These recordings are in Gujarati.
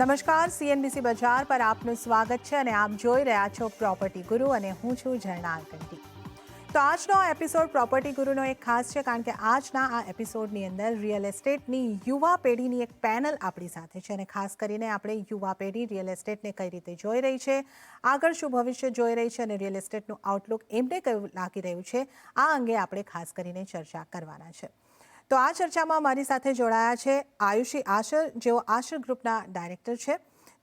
નમસ્કાર, CNBC બજાર પર આપનું સ્વાગત છે અને આપ જોઈ રહ્યા છો પ્રોપર્ટી ગુરુ અને હું છું ઝરણા કંટી. તો આજનો આ એપિસોડ પ્રોપર્ટી ગુરુનો એક ખાસ છે કારણ કે આજના આ એપિસોડની અંદર રિયલ એસ્ટેટની યુવા પેઢીની એક પેનલ આપણી સાથે છે અને ખાસ કરીને આપણે યુવા પેઢી રિયલ એસ્ટેટને કઈ રીતે જોઈ રહી છે, આગળ શું ભવિષ્ય જોઈ રહી છે અને રિયલ એસ્ટેટનું આઉટલુક એમને કયું લાગી રહ્યું છે, આ અંગે આપણે ખાસ કરીને ચર્ચા કરવાના છે. તો આ ચર્ચામાં મારી સાથે જોડાયા છે આયુષી આશર, જેઓ આશર ગ્રુપના ડાયરેક્ટર છે.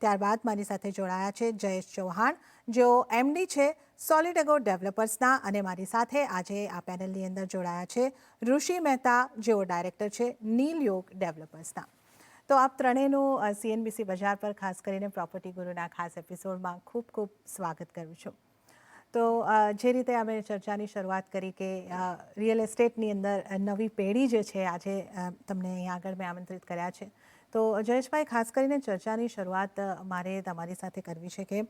ત્યારબાદ મારી સાથે જોડાયા છે જયેશ ચૌહાણ, જેઓ MD છે સોલિડેગો ડેવલપર્સના, અને મારી સાથે આજે આ પેનલની અંદર જોડાયા છે ઋષિ મહેતા, જેઓ ડાયરેક્ટર છે નીલ યોગ ડેવલપર્સના. તો આપ ત્રણેયનું CNBC બજાર પર ખાસ કરીને પ્રોપર્ટી ગુરુના ખાસ એપિસોડમાં ખૂબ ખૂબ સ્વાગત કરું છું. તો જે રીતે અમે ચર્ચાની શરૂઆત કરી કે રિયલ એસ્ટેટની અંદર નવી પેઢી જે છે, આજે તમને અહીં આગળ મેં આમંત્રિત કર્યા છે. તો જયેશભાઈ, ખાસ કરીને ચર્ચાની શરૂઆત મારે તમારી સાથે કરવી છે કે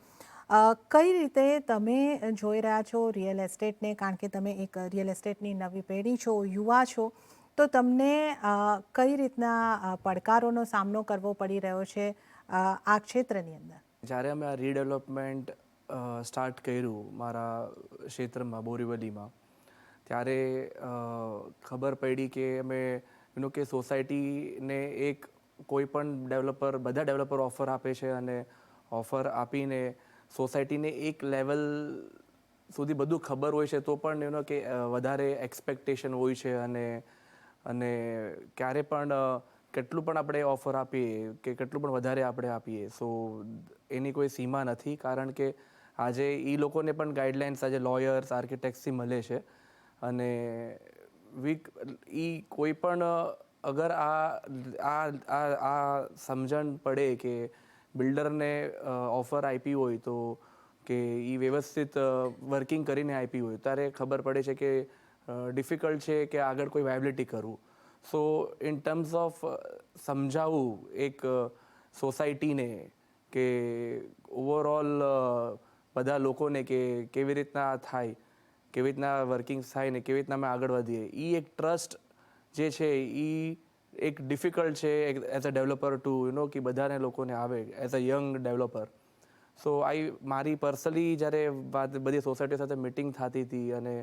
કઈ રીતે તમે જોઈ રહ્યા છો રિયલ એસ્ટેટને, કારણ કે તમે એક રિયલ એસ્ટેટની નવી પેઢી છો, યુવા છો, તો તમને કઈ રીતના પડકારોનો સામનો કરવો પડી રહ્યો છે આ ક્ષેત્રની અંદર? જ્યારે અમે આ રીડેવલપમેન્ટ સ્ટાર્ટ કર્યું મારા ક્ષેત્રમાં બોરીવલીમાં, ત્યારે ખબર પડી કે અમે કે સોસાયટીને એક કોઈ પણ ડેવલપર, બધા ડેવલપર ઓફર આપે છે અને ઓફર આપીને સોસાયટીને એક લેવલ સુધી બધું ખબર હોય છે તો પણ કે વધારે એક્સપેક્ટેશન હોય છે અને ક્યારે પણ કેટલું પણ આપણે ઓફર આપીએ કે કેટલું પણ વધારે આપણે આપીએ, સો એની કોઈ સીમા નથી. કારણ કે આજે એ લોકોને પણ ગાઈડલાઇન્સ આજે લોયર્સ, આર્કિટેક્ટ્સથી મળે છે અને કોઈ પણ અગર આ સમજણ પડે કે બિલ્ડરને ઓફર આપી હોય તો કે એ વ્યવસ્થિત વર્કિંગ કરીને આપી હોય, ત્યારે ખબર પડે છે કે ડિફિકલ્ટ છે કે આગળ કોઈ વાયબિલિટી કરવું. સો ઇન ટર્મ્સ ઓફ સમજાવવું એક સોસાયટીને કે ઓવરઓલ બધા લોકોને કે કેવી રીતના થાય, કેવી રીતના વર્કિંગ થાય ને કેવી રીતના અમે આગળ વધીએ, એ એક ટ્રસ્ટ જે છે એ એક ડિફિકલ્ટ છે એઝ અ ડેવલપર ટુ કે બધાને લોકોને આવે એઝ અ યંગ ડેવલપર. સો મારી પર્સનલી જ્યારે બધી સોસાયટી સાથે મિટિંગ થતી હતી અને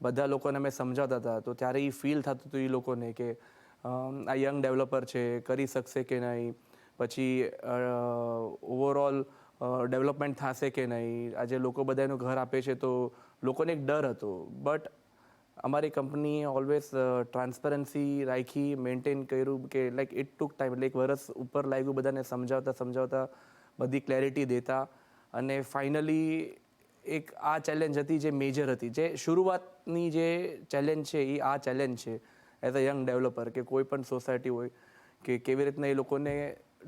બધા લોકોને અમે સમજાવતા હતા, તો ત્યારે એ ફીલ થતું હતું એ લોકોને કે આ યંગ ડેવલપર છે, કરી શકશે કે નહીં, પછી ઓવરઓલ ડેવલપમેન્ટ થશે કે નહીં. આજે લોકો બધાનું ઘર આપે છે તો લોકોને એક ડર હતો, બટ અમારી કંપનીએ ઓલવેઝ ટ્રાન્સપરન્સી રાખી, મેન્ટેન કર્યું કે લાઈક ઇટ ટુક ટાઈમ, એટલે 1 વર્ષ ઉપર લાગ્યું બધાને સમજાવતા બધી ક્લેરિટી દેતા, અને ફાઇનલી એક આ ચેલેન્જ હતી જે મેજર હતી, જે શરૂઆતની જે ચેલેન્જ છે એ આ ચેલેન્જ છે એઝ અ યંગ ડેવલપર, કે કોઈ પણ સોસાયટી હોય કે કેવી રીતના એ લોકોને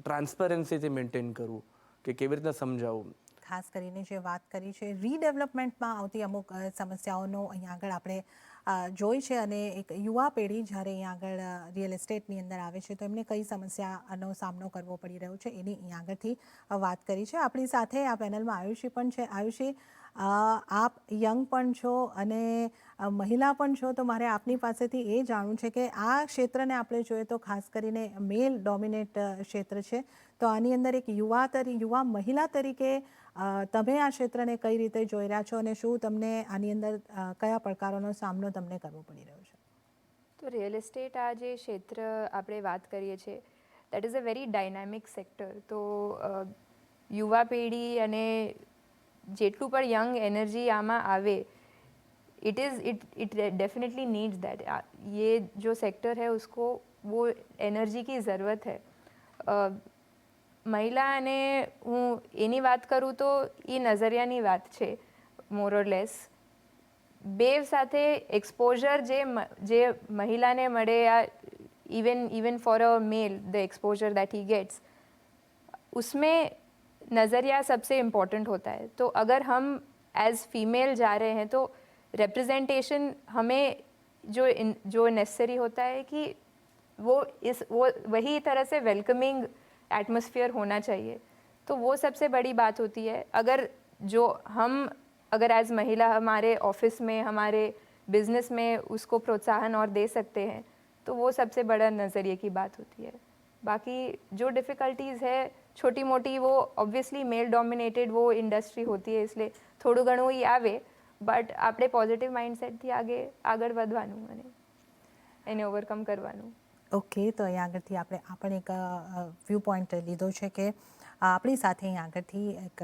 ટ્રાન્સપરન્સીથી મેન્ટેન કરવું, કે કેવી રીતના સમજાવવું. ખાસ કરીને જે વાત કરી છે રીડેવલપમેન્ટમાં આવતી અમુક સમસ્યાઓનો અહીંયા આગળ આપણે જોઈ છે, અને એક યુવા પેઢી જ્યારે અહીંયા આગળ રિયલ એસ્ટેટની અંદર આવે છે તો એમને કઈ સમસ્યાનો સામનો કરવો પડી રહ્યો છે એની અહીંયા આગળથી વાત કરી છે. આપણી સાથે આ પેનલમાં આયુષી પણ છે. આયુષી, આપ યંગ પણ છો અને મહિલા પણ છો, તો મારે આપની પાસેથી એ જાણવું છે કે આ ક્ષેત્રને આપણે જોઈએ તો ખાસ કરીને મેલ ડોમિનેટ ક્ષેત્ર છે, તો આની અંદર એક યુવા મહિલા તરીકે તમે આ ક્ષેત્રને કઈ રીતે જોઈ રહ્યા છો અને શું તમને આની અંદર કયા પડકારોનો સામનો તમને કરવો પડી રહ્યો છે? તો રિયલ એસ્ટેટ આ જે ક્ષેત્ર આપણે વાત કરીએ છીએ, that is a very dynamic sector. તો યુવા પેઢી અને જેટલું પણ યંગ એનર્જી આમાં આવે, इट डेफिनेटली नीड्स दैट. ये जो सेक्टर है उसको वो एनर्जी की ज़रूरत है. મહિલા અને હું એની વાત કરું તો એ નજરિયાની વાત છે મોર ઓર લેસ. બે સાથે એક્સપોઝર જે મહિલાને મળે, या even for a male the exposure that he gets, उसमें नज़रिया सबसे इम्पोर्टेंट होता है. तो अगर हम एज फीमेल जा रहे हैं तो रिप्रेजेंटेशन हमें जो नेसेसरी होता है कि वो वही तरह से वेलकमिंग एटमॉस्फेयर होना चाहिए. तो वो सबसे बड़ी बात होती है. अगर एज महिला हमारे ऑफिस में, हमारे बिजनेस में उसको प्रोत्साहन और दे सकते हैं तो वो सबसे बड़ा नज़रिए की बात होती है. बाकी जो डिफ़िकल्टीज़ है छोटी मोटी वो ऑब्वियसली मेल डोमिनेटेड वो इंडस्ट्री होती है એટલે થોડું ઘણું એ આવે બટ આપણે પોઝિટિવ માઇન્ડસેટથી આગળ વધવાનું અને એને ઓવરકમ કરવાનું. ઓકે, તો અહીંયા આગળથી આપણે આ પણ એક વ્યૂ પોઈન્ટ લીધો છે કે આપણી સાથે અહીંયા આગળથી એક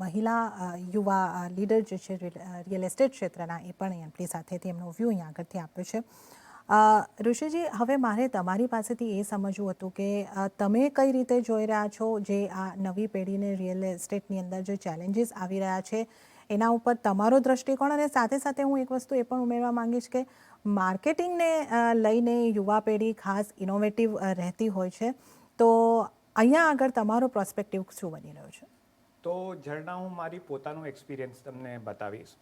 મહિલા યુવા લીડર જે છે રિયલ એસ્ટેટ ક્ષેત્રના, એ પણ આપણી સાથેથી એમનો વ્યૂ અહીંયા આગળથી આપ્યો છે. ઋષિજી, હવે મારે તમારી પાસેથી એ સમજવું હતું કે તમે કઈ રીતે જોઈ રહ્યા છો જે આ નવી પેઢીને રિયલ એસ્ટેટની અંદર જે ચેલેન્જીસ આવી રહ્યા છે એના ઉપર તમારો દ્રષ્ટિકોણ, અને સાથે સાથે હું એક વસ્તુ એ પણ ઉમેરવા માંગીશ કે માર્કેટિંગને લઈને યુવા પેઢી ખાસ ઇનોવેટિવ રહેતી હોય છે, તો અહીંયા આગળ તમારો પ્રોસ્પેક્ટિવ શું બની રહ્યો છે? તો ઝરણા, હું મારી પોતાનું એક્સપિરિયન્સ તમને બતાવીશ.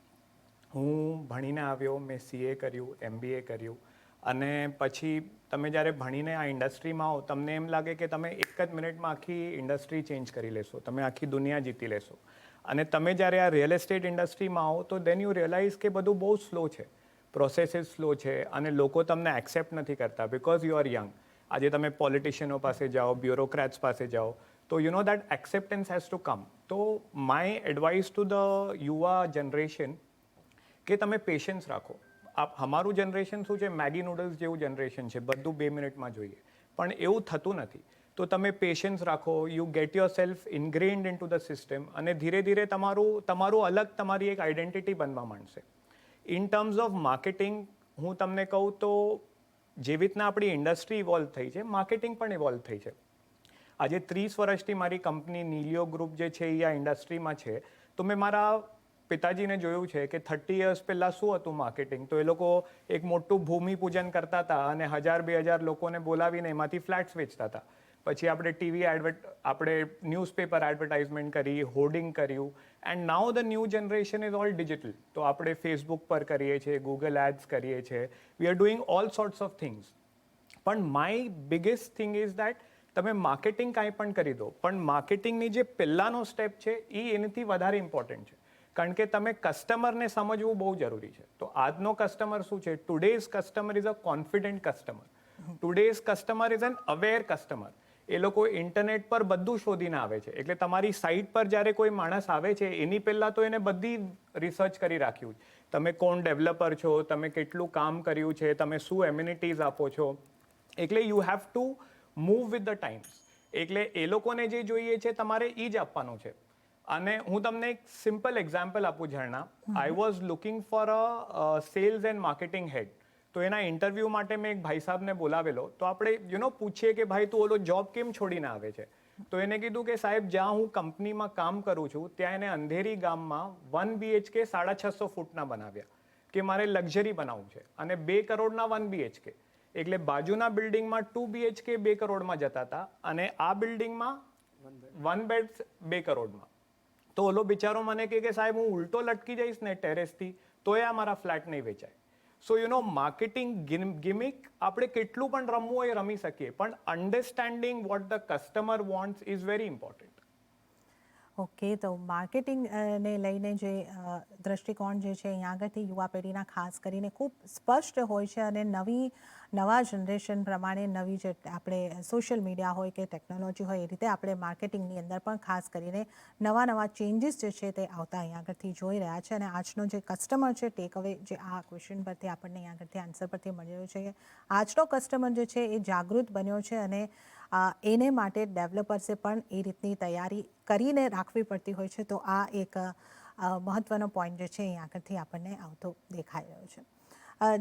હું ભણીને આવ્યો, મેં CA કર્યું, MBA કર્યું, અને પછી તમે જ્યારે ભણીને આ ઇન્ડસ્ટ્રીમાં આવો તમને એમ લાગે કે તમે એક જ મિનિટમાં આખી ઇન્ડસ્ટ્રી ચેન્જ કરી લેશો, તમે આખી દુનિયા જીતી લેશો. અને તમે જ્યારે આ રિયલ એસ્ટેટ ઇન્ડસ્ટ્રીમાં આવો તો દેન યુ રિયલાઇઝ કે બધું બહુ સ્લો છે, પ્રોસેસીસ સ્લો છે, અને લોકો તમને એક્સેપ્ટ નથી કરતા બિકોઝ યુ આર યંગ. આજે તમે પોલિટિશિયનો પાસે જાઓ, બ્યુરોક્રેટ્સ પાસે જાઓ, તો you know that acceptance has to come. તો માય એડવાઇસ ટુ ધ યુવા જનરેશન કે તમે પેશન્સ રાખો. અમારું જનરેશન શું છે, મેગી નૂડલ્સ જેવું જનરેશન છે, બધું 2 મિનિટમાં જોઈએ, પણ એવું થતું નથી. તો તમે પેશન્સ રાખો, you get yourself ingrained into the system, અને ધીરે ધીરે તમારું અલગ તમારી એક આઈડેન્ટિટી બનવા માંડશે. ઇન ટર્મ્સ ઓફ માર્કેટિંગ હું તમને કહું તો જેવી રીતના આપણી ઇન્ડસ્ટ્રી ઇવોલ્વ થઈ છે, માર્કેટિંગ પણ ઇવોલ્વ થઈ છે. આજે 30 વર્ષથી મારી કંપની નીલિયો ગ્રુપ જે છે એ આ ઇન્ડસ્ટ્રીમાં છે. તો મેં મારા પિતાજીને જોયું છે કે 30 યર્સ પહેલાં શું હતું માર્કેટિંગ, તો એ લોકો એક મોટું ભૂમિપૂજન કરતા હતા અને 1000-2000 લોકોને બોલાવીને એમાંથી ફ્લેટ્સ વેચતા હતા. પછી આપણે આપણે ન્યૂઝપેપર એડવર્ટાઇઝમેન્ટ કરી, હોર્ડિંગ કર્યું, and now the new generation is all digital. તો આપણે ફેસબુક પર કરીએ છીએ, ગૂગલ એડ્સ કરીએ છીએ, we are doing all sorts of things. પણ my biggest thing is that તમે માર્કેટિંગ કાંઈ પણ કરી દો, પણ માર્કેટિંગની જે પહેલાંનો સ્ટેપ છે એ એનાથી વધારે ઇમ્પોર્ટન્ટ છે. કારણ કે તમે કસ્ટમરને સમજવું બહુ જરૂરી છે. તો આજનો કસ્ટમર શું છે, today's customer is a confident customer, today's customer is an aware customer. એ લોકો ઇન્ટરનેટ પર બધું શોધીને આવે છે. એટલે તમારી સાઇટ પર જ્યારે કોઈ માણસ આવે છે એની પહેલાં તો એને બધી રિસર્ચ કરી રાખ્યું. તમે કોણ ડેવલપર છો, તમે કેટલું કામ કર્યું છે, તમે શું એમ્યુનિટીઝ આપો છો. એટલે you have to move with the times. એટલે એ લોકોને જે જોઈએ છે તમારે એ જ આપવાનું છે. અને હું તમને એક સિમ્પલ એક્ઝામ્પલ આપું Jharna. I was looking for a sales and marketing head. તો એના ઇન્ટરવ્યૂ માટે મેં એક ભાઈ સાહેબને બોલાવેલો. તો આપણે પૂછીએ કે ભાઈ તું ઓલો જોબ કેમ છોડીને આવે છે, તો એને કીધું કે સાહેબ જ્યાં હું કંપનીમાં કામ કરું છું ત્યાં એને અંધેરી ગામમાં 1 BHK 650 ફૂટના બનાવ્યા કે મારે લક્ઝરી બનાવવું છે, અને 2 કરોડના 1 BHK. એટલે બાજુના બિલ્ડિંગમાં 2 BHK 2 કરોડમાં જતા હતા, અને આ બિલ્ડિંગમાં 1 બેડ 2 કરોડમાં. તો ઓલો બિચારો મને કહે કે સાહેબ હું ઉલટો લટકી જઈશ ને ટેરેસથી તોય આ મારા ફ્લેટ નહીં વેચાય. સો માર્કેટિંગ ગિમિક આપણે કેટલું પણ રમવું હોય રમી શકીએ, પણ understanding vote the customer wants is very important. Okay, તો માર્કેટિંગને લઈને જે દ્રષ્ટિકોણ જે છે અહીંયા આગળથી યુવા પેઢીના ખાસ કરીને ખૂબ સ્પષ્ટ હોય છે, અને નવા જનરેશન પ્રમાણે નવી જે આપણે સોશિયલ મીડિયા હોય કે ટેકનોલોજી હોય એ રીતે આપણે માર્કેટિંગની અંદર પણ ખાસ કરીને નવા ચેન્જીસ જે છે તે આવતા અહીંયા આગળથી જોઈ રહ્યા છે. અને આજનો જે કસ્ટમર છે, ટેક અવે જે આ ક્વેશ્ચન પરથી આપણને અહીંયા આગળથી આન્સર પરથી મળી રહ્યું છે કે આજનો કસ્ટમર જે છે એ જાગૃત બન્યો છે, અને એને માટે ડેવલપર્સે પણ એ રીતની તૈયારી કરીને રાખવી પડતી હોય છે. તો આ એક મહત્ત્વનો પોઈન્ટ જે છે અહીંયા આગળથી આપણને આવતો દેખાઈ રહ્યો છે.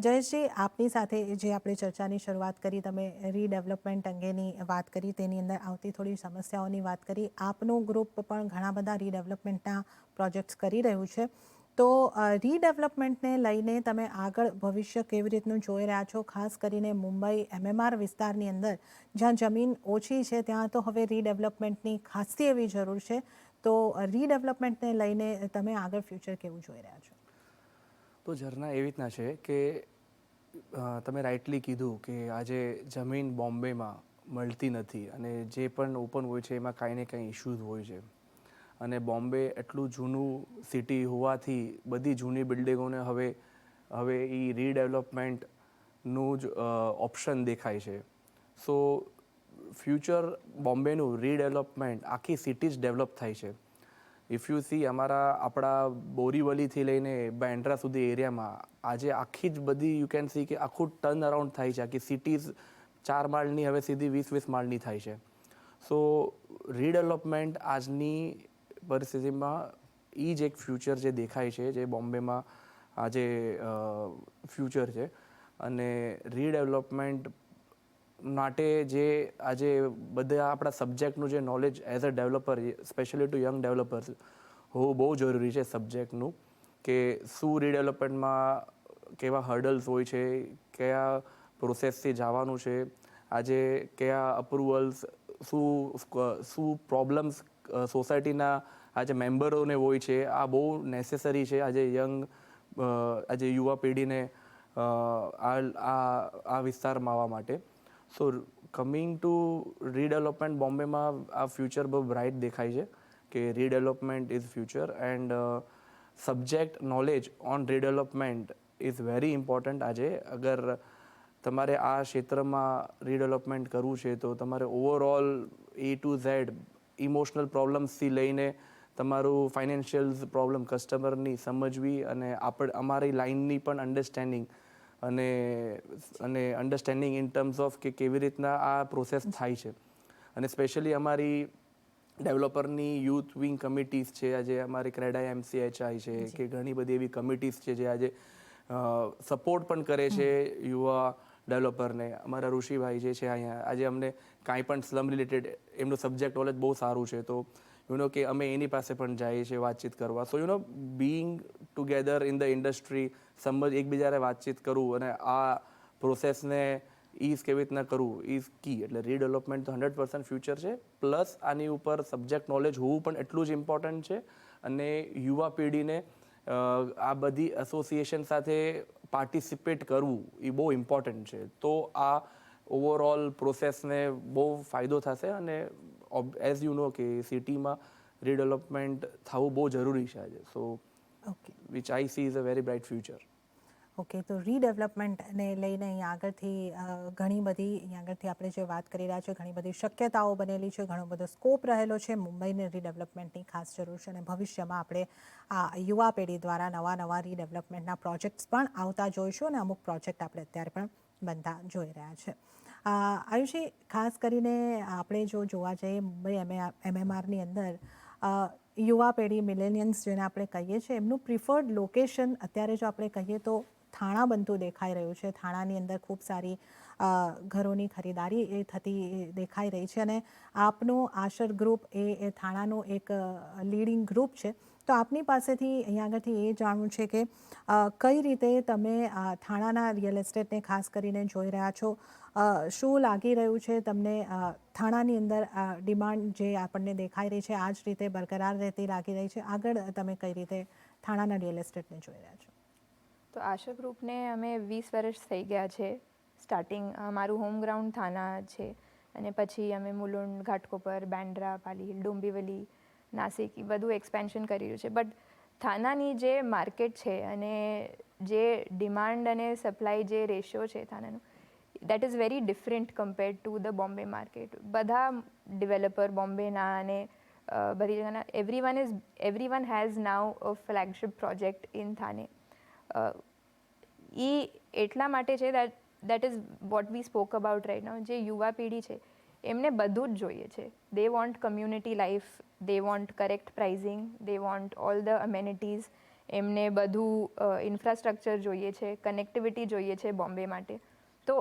જયેશજી, આપની સાથે જે આપણે ચર્ચાની શરૂઆત કરી, તમે રીડેવલપમેન્ટ અંગેની વાત કરી, તેની અંદર આવતી થોડી સમસ્યાઓની વાત કરી. આપનું ગ્રુપ પણ ઘણા બધા રીડેવલપમેન્ટના પ્રોજેક્ટ્સ કરી રહ્યું છે. તો રીડેવલપમેન્ટને લઈને તમે આગળ ભવિષ્ય કેવી રીતનું જોઈ રહ્યા છો? ખાસ કરીને મુંબઈ MMR વિસ્તારની અંદર જ્યાં જમીન ઓછી છે ત્યાં તો હવે રીડેવલપમેન્ટની ખાસી એવી જરૂર છે. તો રીડેવલપમેન્ટને લઈને તમે આગળ ફ્યુચર કેવું જોઈ રહ્યા છો? તો ઝરણા એવી રીતના છે કે તમે રાઇટલી કીધું કે આજે જમીન બોમ્બેમાં મળતી નથી, અને જે પણ ઓપન હોય છે એમાં કાંઈ ને કાંઈ ઇશ્યુઝ હોય છે. અને બોમ્બે એટલું જૂનું સિટી હોવાથી બધી જૂની બિલ્ડિંગોને હવે એ રીડેવલપમેન્ટનું જ ઓપ્શન દેખાય છે. સો ફ્યુચર બોમ્બેનું રીડેવલપમેન્ટ આખી સિટી જ ડેવલપ થાય છે. ઇફ યુ સી આપણા બોરીવલીથી લઈને બેન્ડ્રા સુધી એરિયામાં આજે આખી જ બધી યુ કેન સી કે આખું ટર્ન અરાઉન્ડ થાય છે. આખી સિટીઝ 4 માળની હવે સીધી 20 માળની થાય છે. સો રીડેવલપમેન્ટ આજની પરિસ્થિતિમાં એ જ એક ફ્યુચર જે દેખાય છે, જે બોમ્બેમાં આજે ફ્યુચર છે. અને રીડેવલપમેન્ટ માટે જે આજે બધા આપણા સબ્જેક્ટનું જે knowledge as a developer, specially to young developers, હોવું બહુ જરૂરી છે સબ્જેક્ટનું, કે શું રીડેવલપમેન્ટમાં કેવા હર્ડલ્સ હોય છે, કયા પ્રોસેસથી જવાનું છે, આજે કયા અપ્રુવલ્સ, શું પ્રોબ્લેમ્સ સોસાયટીના આજે મેમ્બરોને હોય છે. આ બહુ નેસેસરી છે આજે આજે યુવા પેઢીને આ વિસ્તારમાં આવવા માટે. સો કમિંગ ટુ રીડેવલપમેન્ટ, બોમ્બેમાં આ ફ્યુચર બહુ બ્રાઇટ દેખાય છે કે redevelopment is future. And subject knowledge on redevelopment is very important. આજે અગર તમારે આ ક્ષેત્રમાં રીડેવલપમેન્ટ કરવું છે તો તમારે overall A to Z emotional પ્રોબ્લેમ્સથી લઈને તમારું ફાઇનાન્શિયલ પ્રોબ્લેમ કસ્ટમરની સમજવી અને અમારી લાઇનની પણ અન્ડરસ્ટેન્ડિંગ અને અન્ડરસ્ટેન્ડિંગ ઇન ટર્મ્સ ઓફ કે કેવી રીતના આ પ્રોસેસ થાય છે. અને સ્પેશિયલી અમારી ડેવલપરની યુથ વિંગ કમિટીઝ છે, આજે અમારી ક્રેડાઈ MCHI છે, કે ઘણી બધી એવી કમિટીઝ છે જે આજે સપોર્ટ પણ કરે છે યુવા ડેવલપરને. અમારા ઋષિભાઈ જે છે અહીંયા, આજે અમને કાંઈ પણ સ્લમ રિલેટેડ એમનું સબ્જેક્ટ નોલેજ બહુ સારું છે, તો કે અમે એની પાસે પણ જઈએ છીએ વાતચીત કરવા. So being together in the industry, એકબીજાને વાતચીત કરવું અને આ પ્રોસેસને ઇઝ કેવી રીતના કરવું ઇઝ કી. એટલે રીડેવલપમેન્ટ તો 100% ફ્યુચર છે. પ્લસ આની ઉપર સબ્જેક્ટ નોલેજ હોવું પણ એટલું જ ઇમ્પોર્ટન્ટ છે. અને યુવા પેઢીને આ બધી એસોસિએશન સાથે પાર્ટિસિપેટ કરવું એ બહુ ઇમ્પોર્ટન્ટ છે. તો આ ઓવરઓલ પ્રોસેસને બહુ ફાયદો થશે. અને એઝ યુ નો કે સિટીમાં રીડેવલપમેન્ટ થવું બહુ જરૂરી છે આજે. So okay which I she is a very bright future. Okay, તો રીડેવલપમેન્ટને લઈને અહીં આગળથી ઘણી બધી અહીં આગળથી આપણે જે વાત કરી રહ્યા છીએ, ઘણી બધી શક્યતાઓ બનેલી છે, ઘણો બધો સ્કોપ રહેલો છે. મુંબઈને રીડેવલપમેન્ટની ખાસ જરૂર છે અને ભવિષ્યમાં આપણે આ યુવા પેઢી દ્વારા નવા રીડેવલપમેન્ટના પ્રોજેક્ટ્સ પણ આવતા જોઈશું અને અમુક પ્રોજેક્ટ આપણે અત્યારે પણ બનતા જોઈ રહ્યા છે. આયુષી, ખાસ કરીને આપણે જો જોવા જઈએ મુંબઈ MMRની અંદર યુવા પેઢી, મિલેનિયન્સ જેને આપણે કહીએ છીએ, એમનું પ્રિફર્ડ લોકેશન અત્યારે જો આપણે કહીએ તો થાણા બનતું દેખાઈ રહ્યું છે. થાણાની અંદર ખૂબ સારી ઘરોની ખરીદારી એ થતી દેખાઈ રહી છે અને આપનું આશર ગ્રુપ એ થાણાનું એક લીડિંગ ગ્રુપ છે. તો આપની પાસેથી અહીંયા આગળથી એ જાણવું છે કે કઈ રીતે તમે થાણાના રિયલ એસ્ટેટને ખાસ કરીને જોઈ રહ્યા છો. શું લાગી રહ્યું છે તમને થાણાની અંદર ડિમાન્ડ જે આપણને દેખાઈ રહી છે આ જ રીતે બરકરાર રહેતી લાગી રહી છે? આગળ તમે કઈ રીતે થાણાના રિયલ એસ્ટેટને જોઈ રહ્યા છો? તો આશા ગ્રુપને અમે 20 વર્ષ થઈ ગયા છે. સ્ટાર્ટિંગ મારું હોમ ગ્રાઉન્ડ થાના છે અને પછી અમે મુલુંડ, ઘાટકોપર, બેન્ડ્રા, પાલી હિલ, ડોંબિવલી, નાસિક એ બધું એક્સપેન્શન કરી રહ્યું છે. બટ થાનાની જે માર્કેટ છે અને જે ડિમાન્ડ અને સપ્લાય જે રેશિયો છે થાનાનું, that is very different compared to the Bombay market. બધા ડેવલપર બોમ્બેના અને બધી જગ્યાના everyone has now a flagship project in Thane. એ એટલા માટે છે that is what we spoke about right now. જે યુવા પેઢી છે એમને બધું જ જોઈએ છે. They want community life, they want correct pricing, they want all the amenities. એમને બધું ઇન્ફ્રાસ્ટ્રક્ચર જોઈએ છે, કનેક્ટિવિટી જોઈએ છે બોમ્બે માટે. તો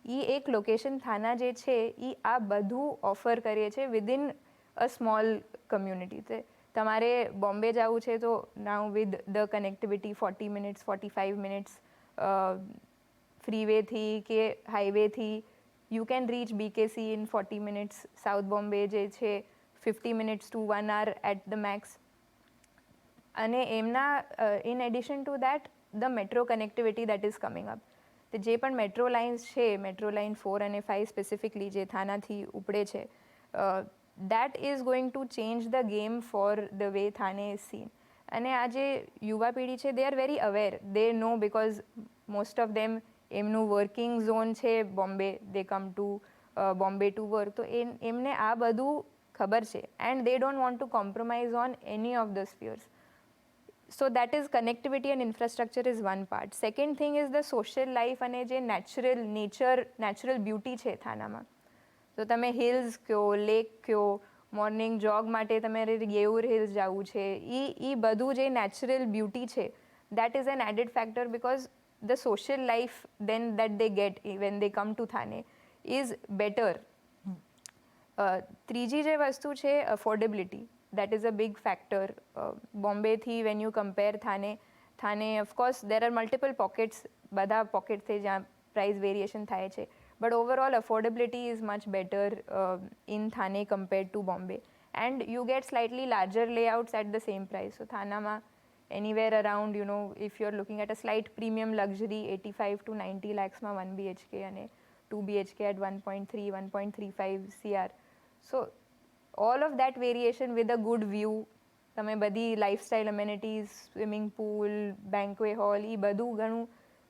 એ એક લોકેશન થાના જે છે એ આ બધું ઓફર કરીએ છે વિધિન અ સ્મોલ કમ્યુનિટી. તે તમારે બોમ્બે જવું છે તો now with the connectivity 40 minutes, 45 minutes ફ્રીવેથી કે હાઈવેથી you can reach BKC in 40 minutes. South Bombay જે છે 50 minutes to 1 hour at the max. અને એમના in addition to that the metro connectivity that is coming up. તો જે પણ મેટ્રો લાઇન્સ છે, મેટ્રો લાઇન 4 અને 5 સ્પેસિફિકલી જે થાનાથી ઉપડે છે, that is going to change the game for the way Thane is seen. અને આ જે યુવા પેઢી છે they are very aware, they know because most of them એમનું વર્કિંગ ઝોન છે Bombay, they come to Bombay to work, તો એમને આ બધું ખબર છે and they don't want to compromise on any of the spheres. So that is connectivity and infrastructure is one part. Second thing is the social life અને જે નેચરલ બ્યુટી છે થાનામાં. તો તમે હિલ્સ કયો, લેક કયો, મોર્નિંગ જોગ માટે તમારે યેઉર હિલ્સ જવું છે, એ બધું જે નેચરલ બ્યુટી છે that is an added factor because the social life then that they get when they come to Thane is better. ત્રીજી જે વસ્તુ છે affordability, that is a big factor. Bombay થી when you compare Thane of course there are multiple pockets, બધા pockets છે જ્યાં price variation થાય છે, but overall affordability is much better in Thane compared to Bombay, and you get slightly larger layouts at the same price. So થાનામાં anywhere around, you know, if you're looking at a slight premium luxury 85 to 90 lakhs માં 1 BHK અને 2 BHK at 1.3 1.35 CR. So all of that variation with a good view, તમે બધી લાઇફસ્ટાઇલ અમેનિટીઝ, સ્વિમિંગ પૂલ, બેન્ક્વે હોલ, એ બધું ઘણું,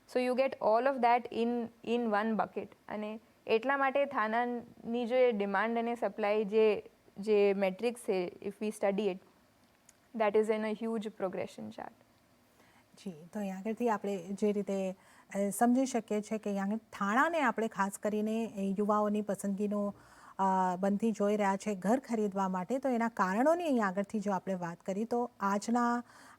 so you get all of that in one bucket. અને એટલા માટે થાનાની જે ડિમાન્ડ અને સપ્લાય જે મેટ્રિક્સ છે, if we study it, that is an a huge progression chart. જી, તો અહીં આગળથી આપણે જે રીતે સમજી શકીએ છીએ કે અહીં આગળ થાણાને આપણે ખાસ કરીને યુવાઓની પસંદગીનો બનતી જોઈ રહ્યા છે ઘર ખરીદવા માટે. તો એના કારણોની અહીં આગળથી જો આપણે વાત કરી તો આજના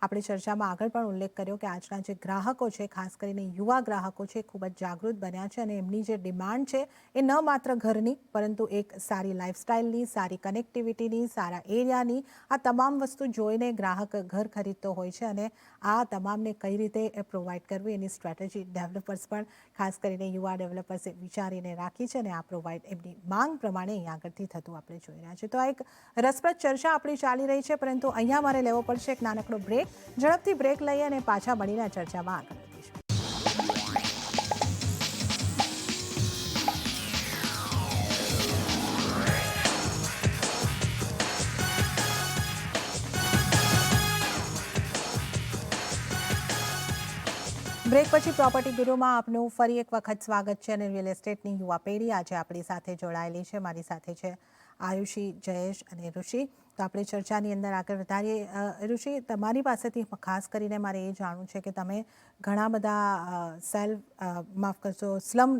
આપણે ચર્ચામાં આગળ પણ ઉલ્લેખ કર્યો કે આજના જે ગ્રાહકો છે, ખાસ કરીને યુવા ગ્રાહકો છે, ખૂબ જ જાગૃત બન્યા છે અને એમની જે ડિમાન્ડ છે એ ન માત્ર ઘરની પરંતુ એક સારી લાઇફસ્ટાઇલની, સારી કનેક્ટિવિટીની, સારા એરિયાની, આ તમામ વસ્તુ જોઈને ગ્રાહક ઘર ખરીદતો હોય છે અને આ તમામને કઈ રીતે પ્રોવાઈડ કરવી એની સ્ટ્રેટેજી ડેવલપર્સ પણ ખાસ કરીને યુવા ડેવલપર્સે વિચારીને રાખી છે અને આ પ્રોવાઈડ એમની માંગ પ્રમાણે અહીં આગળથી થતું આપણે જોઈ રહ્યા છીએ. તો આ એક રસપ્રદ ચર્ચા આપણી ચાલી રહી છે, પરંતુ અહીંયા મારે લેવો પડશે એક નાનકડો બ્રેક. ઝડપથી બ્રેક લઈએ અને પાછા મળીને ચર્ચામાં આગળ વધીશું. બ્રેક પછી પ્રોપર્ટી ગુરુમાં આપનું ફરી એક વખત સ્વાગત છે અને રિયલ એસ્ટેટની યુવા પેઢી આજે આપણી સાથે જોડાયેલી છે. મારી સાથે છે આયુષી, જયેશ અને ઋષિ. તો આપણે ચર્ચાની અંદર આગળ વધારીએ. ઋષિ, તમારી પાસેથી ખાસ કરીને મારે એ જાણવું છે કે તમે ઘણા બધા માફ કરશો સ્લમ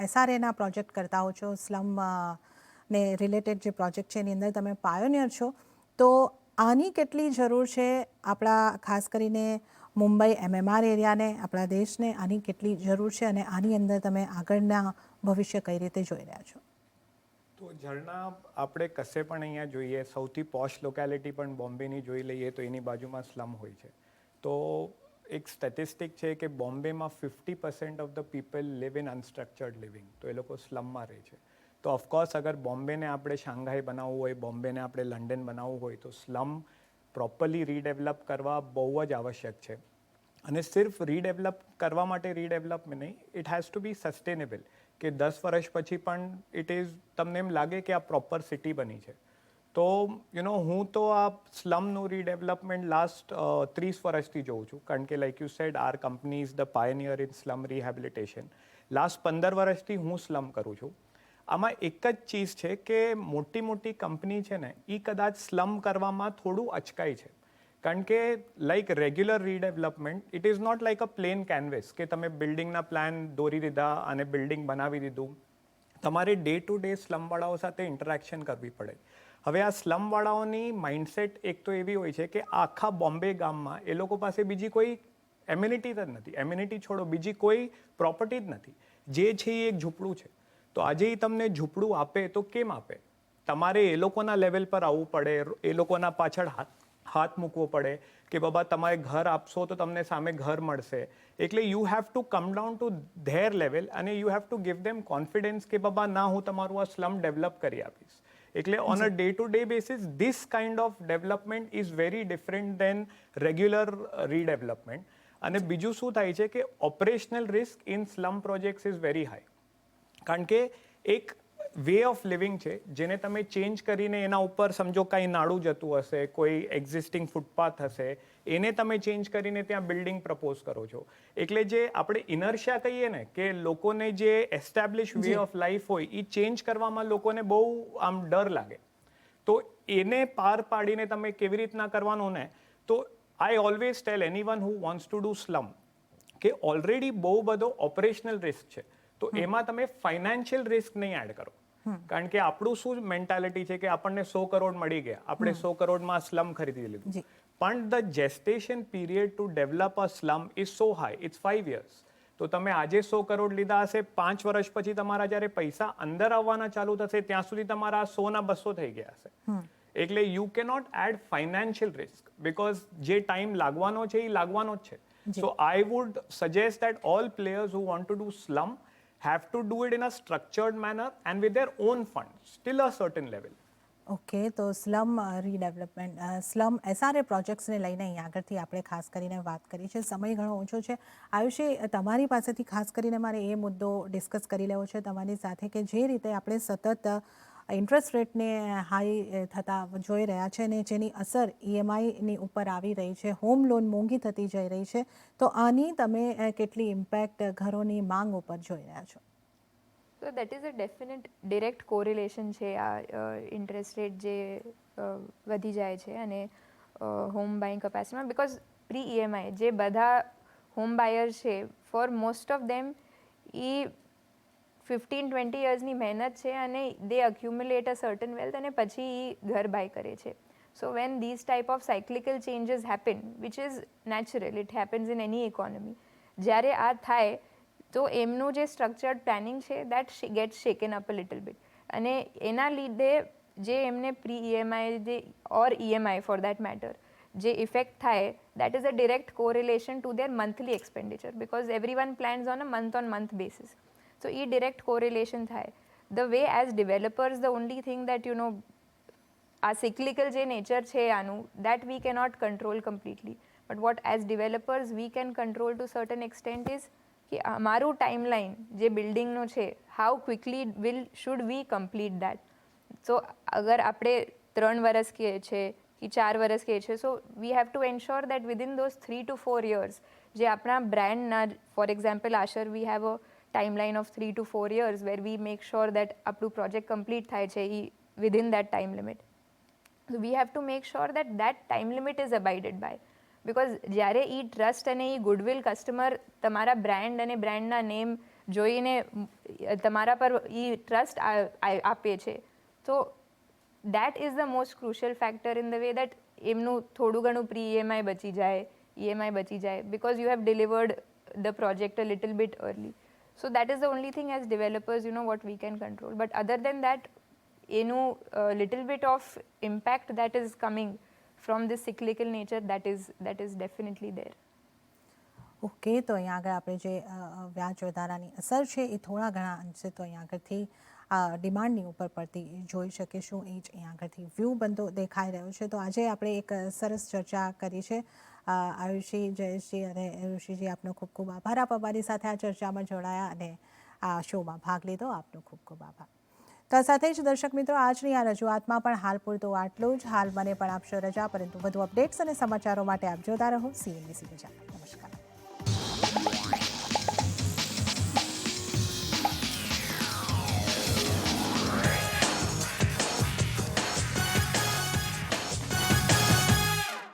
SRAના પ્રોજેક્ટ કરતા હો છો, સ્લમ ને રિલેટેડ જે પ્રોજેક્ટ છે એની અંદર તમે પાયોનિયર છો. તો આની કેટલી જરૂર છે આપણા ખાસ કરીને મુંબઈ MMR એરિયાને, આપણા દેશને આની કેટલી જરૂર છે અને આની અંદર તમે આગળના ભવિષ્ય કઈ રીતે જોઈ રહ્યા છો? તો ઝરણા, આપણે કશે પણ અહીંયા જોઈએ, સૌથી પોશ લોકેલિટી પણ બોમ્બેની જોઈ લઈએ તો એની બાજુમાં સ્લમ હોય છે. તો એક સ્ટેટિસ્ટિક છે કે બોમ્બેમાં 50% of the people live in unstructured living, તો એ લોકો સ્લમમાં રહે છે. તો ઓફકોર્સ અગર બોમ્બેને આપણે શાંઘાઈ બનાવવું હોય, બોમ્બેને આપણે લંડન બનાવવું હોય તો સ્લમ પ્રોપરલી રીડેવલપ કરવા બહુ જ આવશ્યક છે. અને સિર્ફ રીડેવલપ કરવા માટે રીડેવલપમેન્ટ નહીં, it has to be sustainable, કે 10 વર્ષ પછી પણ ઇટ ઇઝ, તમને એમ લાગે કે આ પ્રોપર સિટી બની છે. તો હું તો આ સ્લમનું રીડેવલપમેન્ટ લાસ્ટ 30 વર્ષથી જોઉં છું, કારણ કે like you said our company is the pioneer in slum rehabilitation. Last 15 વર્ષથી હું સ્લમ કરું છું. આમાં એક જ ચીઝ છે કે મોટી કંપની છે ને, એ કદાચ સ્લમ કરવામાં થોડું અચકાય છે. કારણ કે like regular redevelopment, it is not like a plain canvas કે તમે બિલ્ડિંગના પ્લાન દોરી દીધા અને બિલ્ડિંગ બનાવી દીધું. તમારે ડે ટુ ડે સ્લમવાળાઓ સાથે ઇન્ટરેક્શન કરવી પડે. હવે આ સ્લમવાળાઓની માઇન્ડસેટ એક તો એવી હોય છે કે આખા બોમ્બે ગામમાં એ લોકો પાસે બીજી કોઈ એમ્યુનિટી જ નથી. એમ્યુનિટી છોડો, બીજી કોઈ પ્રોપર્ટી જ નથી. જે છે એ એક ઝૂંપડું છે. તો આજે એ તમને ઝૂંપડું આપે તો કેમ આપે? તમારે એ લોકોના લેવલ પર આવવું પડે, એ લોકોના પાછળ હાથ મૂકવો પડે કે બાબા તમારે ઘર આપશો તો તમને સામે ઘર મળશે. એટલે you have to come down to their level અને you have to give them confidence કે બાબા ના, હું તમારું આ સ્લમ ડેવલપ કરી આપીશ. એટલે on a day to day basis this kind of development is very different than regular redevelopment. અને બીજું શું થાય છે કે operational risk in slum projects is very high. કારણ કે એક વે ઓફ લિવિંગ છે જેને તમે ચેન્જ કરીને એના ઉપર સમજો કાંઈ નાડું જતું હશે, કોઈ એક્ઝિસ્ટિંગ ફૂટપાથ હશે, એને તમે ચેન્જ કરીને ત્યાં બિલ્ડિંગ પ્રપોઝ કરો છો. એટલે જે આપણે ઇનર્શિયા કહીએ ને કે લોકોને જે એસ્ટાબ્લિશ વે ઓફ લાઈફ હોય એ ચેન્જ કરવામાં લોકોને બહુ આમ ડર લાગે. તો એને પાર પાડીને તમે કેવી રીતના કરવાનું ને, તો I always tell anyone who wants to do slum કે ઓલરેડી બહુ બધો ઓપરેશનલ રિસ્ક છે, તો એમાં તમે ફાઇનાન્શિયલ રિસ્ક નહીં એડ કરો. કારણ કે આપણું શું મેન્ટાલિટી છે કે આપણને 100 કરોડ મળી ગયા, આપણે 100 કરોડમાં સ્લમ ખરીદી લીધું. પણ the gestation period to develop a slum is so high, it's 5 years. તો તમે આજે 100 કરોડ લીધા હશે, 5 વર્ષ પછી તમારા જ્યારે પૈસા અંદર આવવાના ચાલુ થશે ત્યાં સુધી તમારા 100 ના 200 થઈ ગયા હશે. એટલે you cannot add financial risk because જે ટાઈમ લાગવાનો છે એ લાગવાનો જ છે. So I would suggest that all players who want to do slum have to do it in a structured manner and with their own funds till a certain level. Okay, તો સ્લમ રીડેવલપમેન્ટ, સ્લમ SRA પ્રોજેક્ટ્સને લઈને અહીં આગળથી આપણે ખાસ કરીને વાત કરી છે. સમય ઘણો ઓછો છે. આયુષી, તમારી પાસેથી ખાસ કરીને મારે એ મુદ્દો ડિસ્કસ કરી લેવો છે તમારી સાથે કે જે રીતે આપણે સતત ઇન્ટરેસ્ટ રેટને હાઈ થતા જોઈ રહ્યા છે અને જેની અસર EMIની ઉપર આવી રહી છે, હોમ લોન મોંઘી થતી જઈ રહી છે, તો આની તમે કેટલી ઇમ્પેક્ટ ઘરોની માંગ ઉપર જોઈ રહ્યા છો? તો that is a definite direct correlation છે આ ઇન્ટરેસ્ટ રેટ જે વધી જાય છે અને હોમ બાઇંગ કેપેસિટીમાં. બિકોઝ પ્રી EMI જે બધા હોમ બાયર છે, ફોર મોસ્ટ ઓફ ધેમ એ 15-20 યર્સની મહેનત છે અને દે અક્યુમ્યુલેટ અ સર્ટન વેલ્થ અને પછી એ ઘર બાય કરે છે. So when these type of cyclical changes happen, which is natural, it happens in any economy, જ્યારે આ થાય તો એમનું જે સ્ટ્રક્ચર્ડ પ્લાનિંગ છે that get shaken up a little bit. અને એના લીધે જે એમને pre EMI or EMI for that matter જે ઇફેક્ટ થાય, that is a direct correlation to their monthly expenditure because every one plans on a month basis. So A direct correlation થાય. The way as developers, the only thing that આ cyclical જે nature છે આનું, that we cannot control completely. But what as developers we can control to certain extent is કે અમારું timeline જે બિલ્ડિંગનું છે, how quickly should we complete that. So અગર આપણે 3 વર્ષ કહે છે કે 4 વર્ષ કહે છે, so we have to ensure that within those 3 to 4 years જે આપણા બ્રાન્ડના, for example Ashar, we have a timeline of 3 to 4 years where we make sure that આપણું પ્રોજેક્ટ કમ્પ્લીટ થાય છે within that time limit. So we have to make sure that that time limit is abided by. Because જ્યારે એ ટ્રસ્ટ અને એ ગુડવિલ કસ્ટમર તમારા બ્રાન્ડ અને બ્રાન્ડના નેમ જોઈને તમારા પર એ ટ્રસ્ટ આપે છે, તો that is the most crucial factor in the way that એમનું થોડું ઘણું પ્રી EMI બચી જાય, EMI બચી જાય, because you have delivered the project a little bit early. So that is the only thing as developers, what we can control. But other than that, little bit of impact that is coming from this cyclical nature, that is definitely there. Okay, તો અહીંયા આગળ આપણે જે વ્યાજ વધારાની અસર છે એ થોડા ઘણા અંશે તો અહીંયા આગળથી ડિમાન્ડની ઉપર પડતી જોઈ શકીશું. એ જ અહીંયા આગળથી વ્યૂ બનતો દેખાઈ રહ્યો છે. તો આજે આપણે એક સરસ ચર્ચા કરી છે. આયુષી, જયેશજી અને ઋષિજી, આપનો ખૂબ ખૂબ આભાર. આપ અમારી સાથે આ ચર્ચામાં જોડાયા અને આ શોમાં ભાગ લીધો. આપનો ખૂબ ખૂબ આભાર. તો આ સાથે જ દર્શક મિત્રો, આજની આ રજૂઆતમાં પણ હાલ પૂરતું આટલું જ. હાલ મને પણ આપશો રજા, પરંતુ વધુ અપડેટ્સ અને સમાચારો માટે આપ જોતા રહો CNBC ગુજરાત.